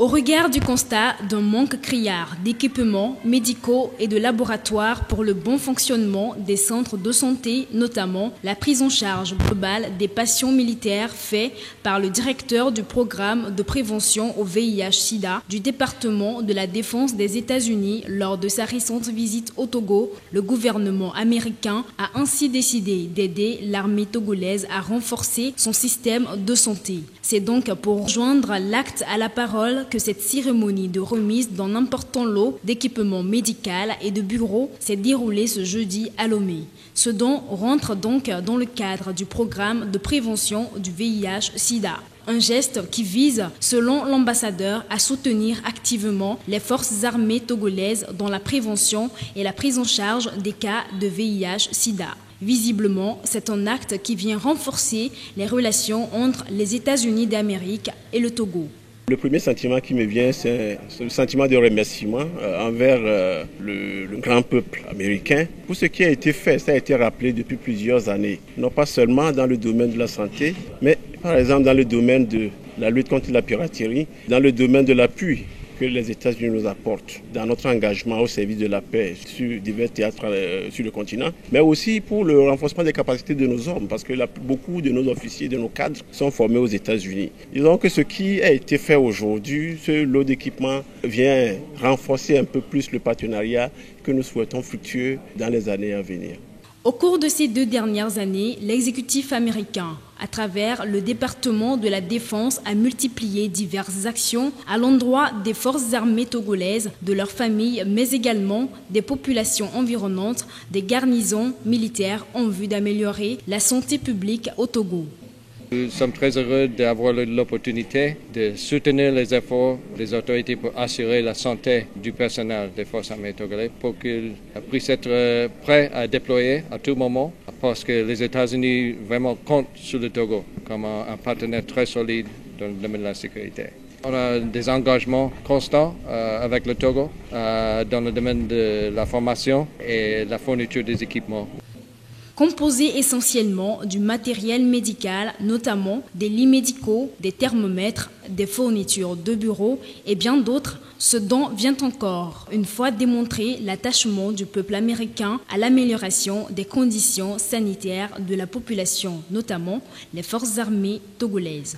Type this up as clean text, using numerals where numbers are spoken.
Au regard du constat d'un manque criard d'équipements médicaux et de laboratoires pour le bon fonctionnement des centres de santé, notamment la prise en charge globale des patients militaires fait par le directeur du programme de prévention au VIH-Sida du département de la Défense des États-Unis lors de sa récente visite au Togo, le gouvernement américain a ainsi décidé d'aider l'armée togolaise à renforcer son système de santé. C'est donc pour joindre l'acte à la parole que cette cérémonie de remise d'un important lot d'équipements médicaux et de bureaux s'est déroulée ce jeudi à Lomé. Ce don rentre donc dans le cadre du programme de prévention du VIH-Sida. Un geste qui vise, selon l'ambassadeur, à soutenir activement les forces armées togolaises dans la prévention et la prise en charge des cas de VIH-Sida. Visiblement, c'est un acte qui vient renforcer les relations entre les États-Unis d'Amérique et le Togo. Le premier sentiment qui me vient, c'est le sentiment de remerciement envers le grand peuple américain pour ce qui a été fait. Ça a été rappelé depuis plusieurs années, non pas seulement dans le domaine de la santé, mais par exemple dans le domaine de la lutte contre la piraterie, dans le domaine de l'appui que les États-Unis nous apportent dans notre engagement au service de la paix sur divers théâtres sur le continent, mais aussi pour le renforcement des capacités de nos hommes, parce que beaucoup de nos officiers, de nos cadres sont formés aux États-Unis. Disons que ce qui a été fait aujourd'hui, ce lot d'équipement vient renforcer un peu plus le partenariat que nous souhaitons fructueux dans les années à venir. Au cours de ces 2 dernières années, l'exécutif américain, à travers le département de la Défense, a multiplié diverses actions à l'endroit des forces armées togolaises, de leurs familles, mais également des populations environnantes, des garnisons militaires en vue d'améliorer la santé publique au Togo. Nous sommes très heureux d'avoir l'opportunité de soutenir les efforts des autorités pour assurer la santé du personnel des forces armées togolaises pour qu'ils puissent être prêts à déployer à tout moment parce que les États-Unis vraiment comptent sur le Togo comme un partenaire très solide dans le domaine de la sécurité. On a des engagements constants avec le Togo dans le domaine de la formation et la fourniture des équipements. Composé essentiellement du matériel médical, notamment des lits médicaux, des thermomètres, des fournitures de bureaux et bien d'autres, ce don vient encore une fois démontrer l'attachement du peuple américain à l'amélioration des conditions sanitaires de la population, notamment les forces armées togolaises.